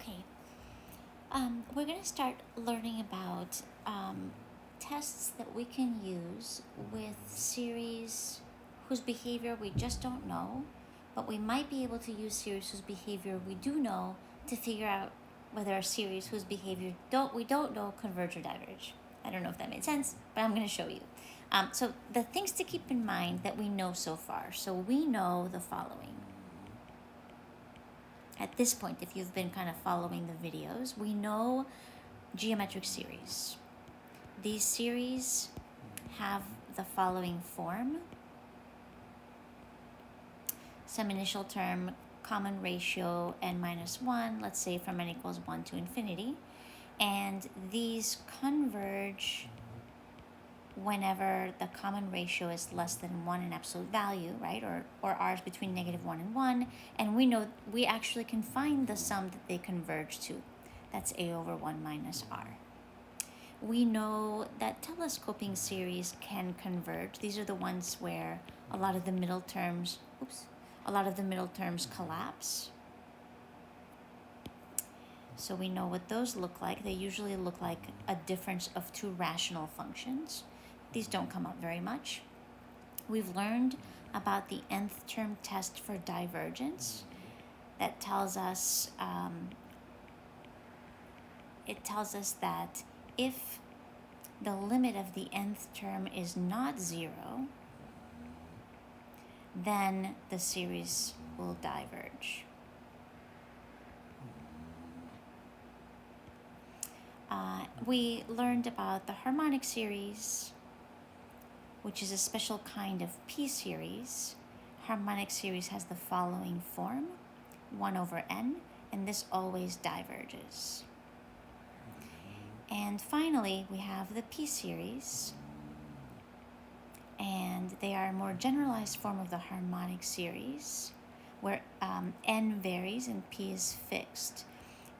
Okay, we're going to start learning about tests that we can use with series whose behavior we just don't know, but we might be able to use series whose behavior we do know to figure out whether a series whose behavior we don't know converge or diverge. I don't know if that made sense, but I'm going to show you. So the things to keep in mind that we know so far. So we know the following. At this point, if you've been kind of following the videos, we know geometric series. These series have the following form: some initial term, common ratio, n minus 1, let's say from n equals 1 to infinity. And these converge whenever the common ratio is less than 1 in absolute value, right? Or r is between -1 and 1. And we know we actually can find the sum that they converge to. That's a over 1 minus r. We know that telescoping series can converge. These are the ones where a lot of the middle terms, collapse. So we know what those look like. They usually look like a difference of two rational functions. These don't come up very much. We've learned about the nth term test for divergence. That tells us that if the limit of the nth term is not 0, then the series will diverge. We learned about the harmonic series, which is a special kind of p-series. Harmonic series has the following form: 1 over n, and this always diverges. And finally, we have the p-series, and they are a more generalized form of the harmonic series, where n varies and p is fixed.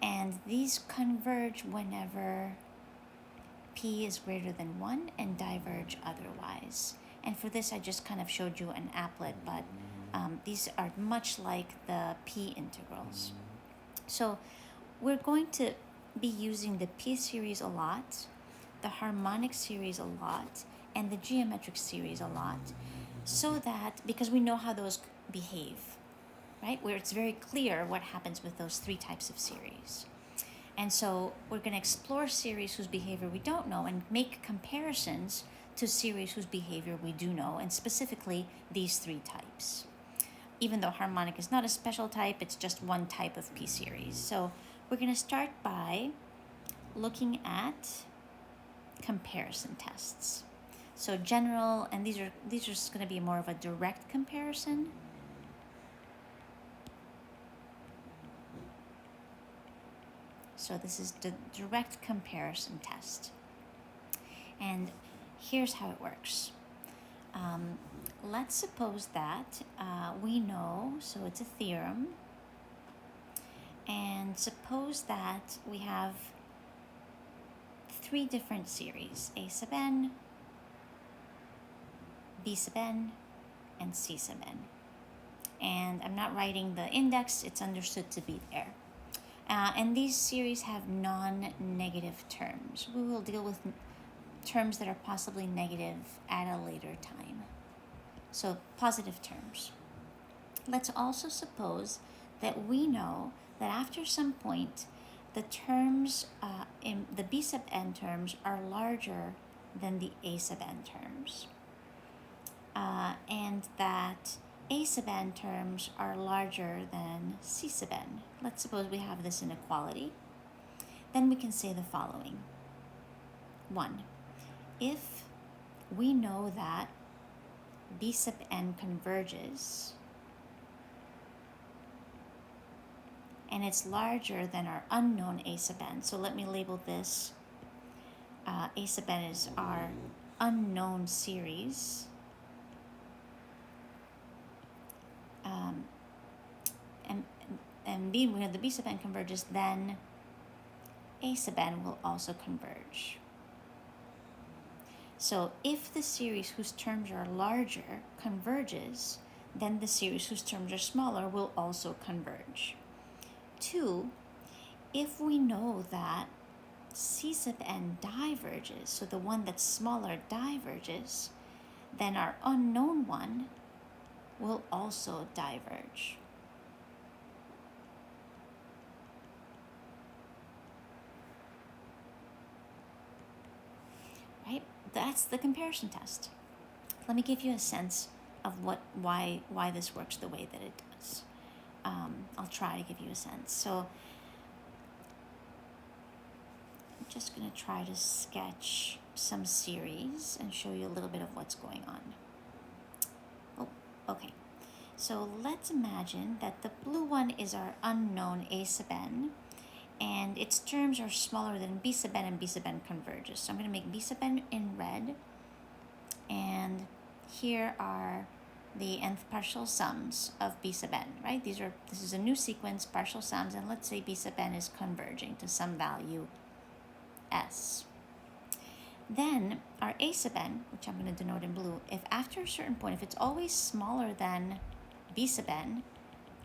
And these converge whenever p is greater than 1 and diverge otherwise. And for this, I just kind of showed you an applet, but these are much like the p integrals. So we're going to be using the p-series a lot, the harmonic series a lot, and the geometric series a lot, so that, because we know how those behave, right? Where it's very clear what happens with those three types of series. And so we're going to explore series whose behavior we don't know and make comparisons to series whose behavior we do know, and specifically these three types. Even though harmonic is not a special type, it's just one type of p-series. So we're going to start by looking at comparison tests. So general, and these are just going to be more of a direct comparison. So this is the direct comparison test. And here's how it works. Let's suppose that we know, so it's a theorem, and suppose that we have three different series: a sub n, b sub n, and c sub n. And I'm not writing the index, it's understood to be there. And these series have non-negative terms. We will deal with terms that are possibly negative at a later time. So positive terms. Let's also suppose that we know that after some point, the terms in the b sub n terms are larger than the a sub n terms. And that a sub n terms are larger than c sub n. Let's suppose we have this inequality. Then we can say the following. 1. If we know that b sub n converges, and it's larger than our unknown a sub n, so let me label this, a sub n is our unknown series, and B, when the b sub n converges, then a sub n will also converge. So if the series whose terms are larger converges, then the series whose terms are smaller will also converge. 2, if we know that C sub n diverges, so the one that's smaller diverges, then our unknown one will also diverge. Right? That's the comparison test. Let me give you a sense of why this works the way that it does. I'll try to give you a sense. So I'm just going to try to sketch some series and show you a little bit of what's going on. Oh, okay. So let's imagine that the blue one is our unknown A sub n, and its terms are smaller than B sub n, and B sub n converges. So I'm going to make B sub n in red, and here are the nth partial sums of B sub n, right? This is a new sequence, partial sums, and let's say B sub n is converging to some value S. Then our A sub n, which I'm going to denote in blue, if after a certain point, if it's always smaller than B sub n,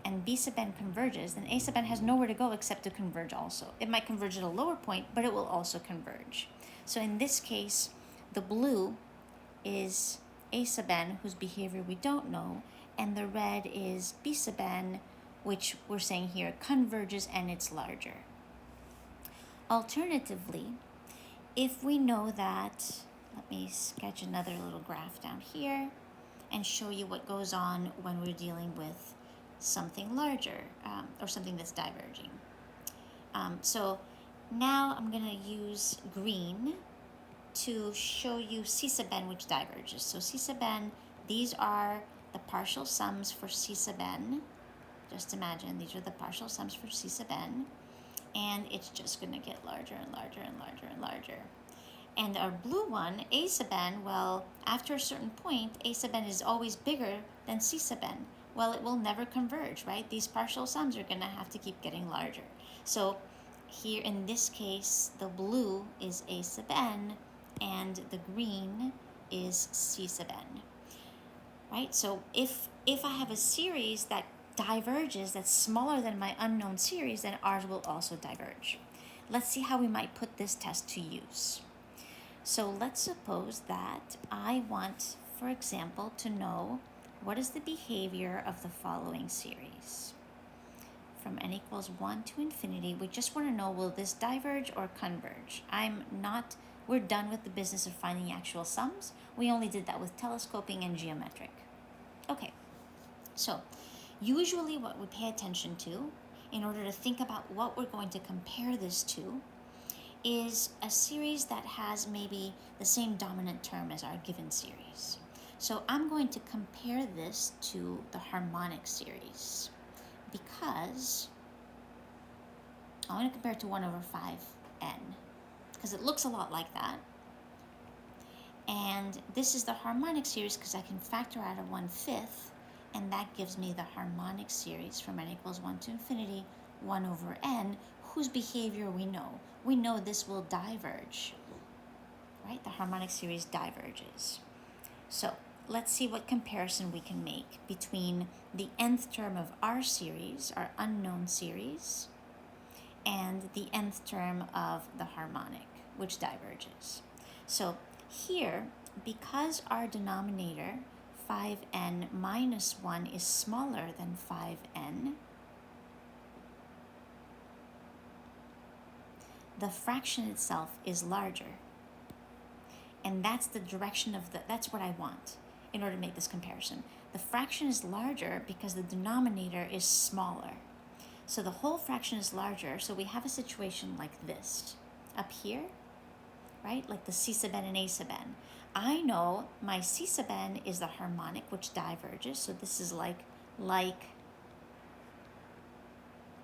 and B sub n converges, then A sub n has nowhere to go except to converge also. It might converge at a lower point, but it will also converge. So in this case, the blue is A sub n, whose behavior we don't know, and the red is B sub n, which we're saying here converges and it's larger. Alternatively, if we know that, let me sketch another little graph down here and show you what goes on when we're dealing with something larger, or something that's diverging. So now I'm going to use green to show you C sub n, which diverges. So C sub n, these are the partial sums for C sub n. Just imagine these are the partial sums for C sub n, and it's just going to get larger and larger and larger and larger. And our blue one, A sub n, well, after a certain point, A sub n is always bigger than C sub n. Well, it will never converge, right? These partial sums are going to have to keep getting larger. So here in this case, the blue is A sub n, and the green is C sub n, right? So if I have a series that diverges, that's smaller than my unknown series, then ours will also diverge. Let's see how we might put this test to use. So let's suppose that I want, for example, to know what is the behavior of the following series. From n equals 1 to infinity, we just want to know, will this diverge or converge? We're done with the business of finding actual sums. We only did that with telescoping and geometric. Okay, so usually what we pay attention to in order to think about what we're going to compare this to is a series that has maybe the same dominant term as our given series. So I'm going to compare this to the harmonic series because I want to compare it to 1 over 5n because it looks a lot like that. And this is the harmonic series because I can factor out a 1/5, and that gives me the harmonic series from n equals 1 to infinity, 1 over n, whose behavior we know. We know this will diverge, right? The harmonic series diverges. So let's see what comparison we can make between the nth term of our series, our unknown series, and the nth term of the harmonic, which diverges. So here, because our denominator, 5n minus 1, is smaller than 5n, the fraction itself is larger. And that's the direction of that's what I want in order to make this comparison. The fraction is larger because the denominator is smaller. So the whole fraction is larger, so we have a situation like this. Up here, right, like the C sub n and A sub n. I know my C sub n is the harmonic, which diverges, so this is like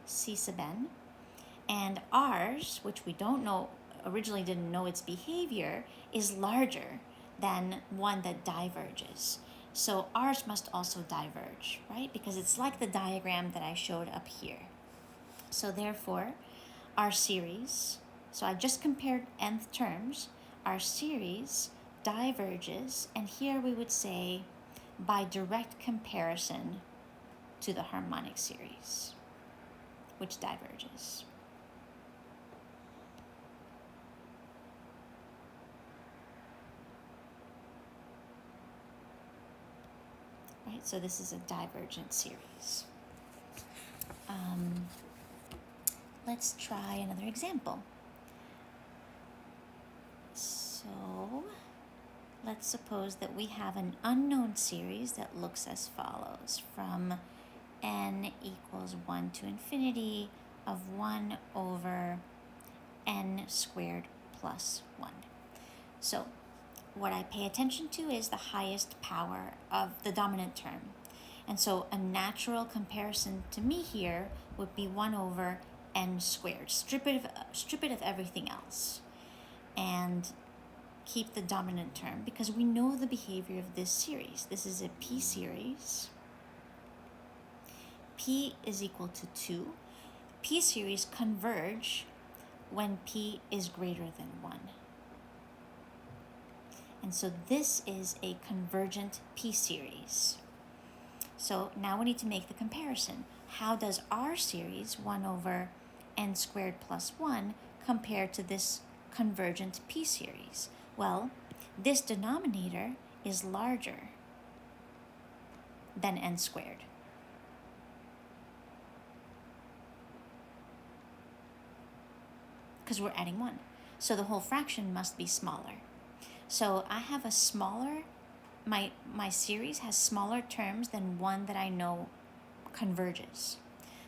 C sub n. And ours, which we don't know, originally didn't know its behavior, is larger than one that diverges. So ours must also diverge, right? Because it's like the diagram that I showed up here. So therefore, our series, so I just compared nth terms, our series diverges, and here we would say by direct comparison to the harmonic series, which diverges. right? So this is a divergent series. Let's try another example. So let's suppose that we have an unknown series that looks as follows, from n equals 1 to infinity of 1 over n squared plus 1. So what I pay attention to is the highest power of the dominant term. And so a natural comparison to me here would be 1 over n squared. Strip it of everything else and keep the dominant term, because we know the behavior of this series. This is a p series. P is equal to 2. P series converge when p is greater than 1. And so this is a convergent p series. So now we need to make the comparison. How does our series, 1 over n squared plus 1, compare to this convergent p series? Well, this denominator is larger than n squared. Because we're adding 1. So the whole fraction must be smaller. So I have a smaller, my series has smaller terms than one that I know converges.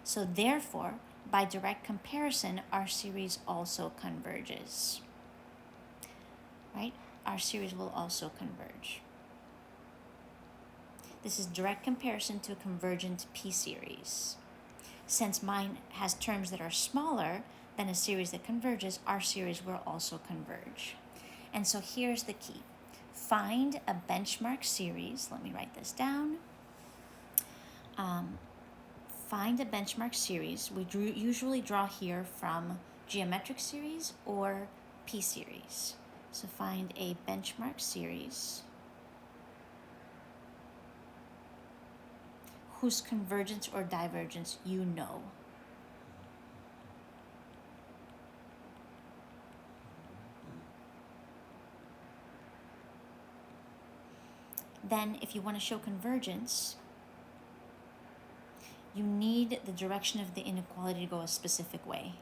So therefore, by direct comparison, our series also converges. Right? Our series will also converge. This is direct comparison to a convergent p series. Since mine has terms that are smaller than a series that converges, our series will also converge. And so here's the key. Find a benchmark series. Let me write this down. Find a benchmark series. We usually draw here from geometric series or p series. So find a benchmark series whose convergence or divergence you know. Then if you want to show convergence, you need the direction of the inequality to go a specific way.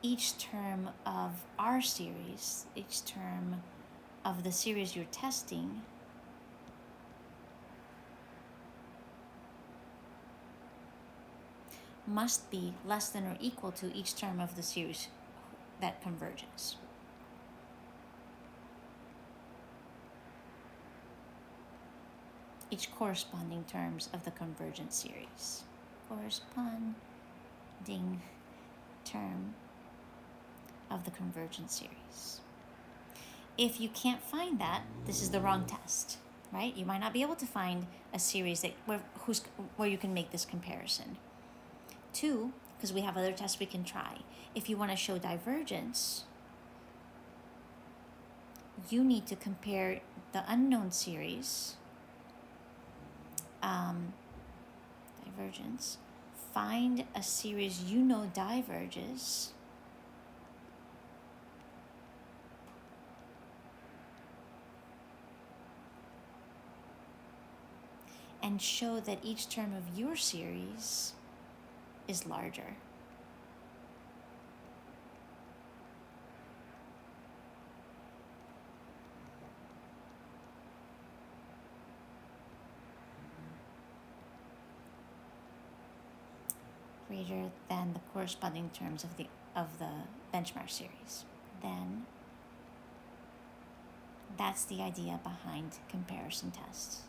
Each term of our series, each term of the series you're testing, must be less than or equal to each term of the series that converges. Each corresponding terms of the convergent series. Corresponding term of the convergent series. If you can't find that, this is the wrong test, right? You might not be able to find a series that where you can make this comparison. 2, because we have other tests we can try. If you want to show divergence, you need to compare the unknown series, divergence, find a series you know diverges, and show that each term of your series is larger. Greater than the corresponding terms of the benchmark series. Then that's the idea behind comparison tests.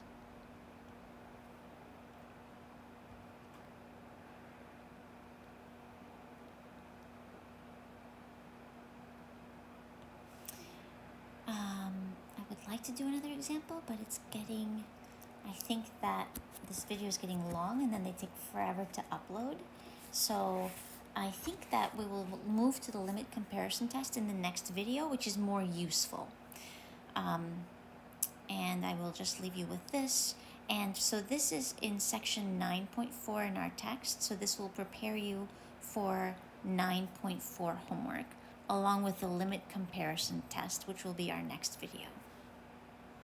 I would like to do another example, but I think that this video is getting long and then they take forever to upload. So I think that we will move to the limit comparison test in the next video, which is more useful. And I will just leave you with this. And so this is in section 9.4 in our text. So this will prepare you for 9.4 homework. along with the limit comparison test, which will be our next video.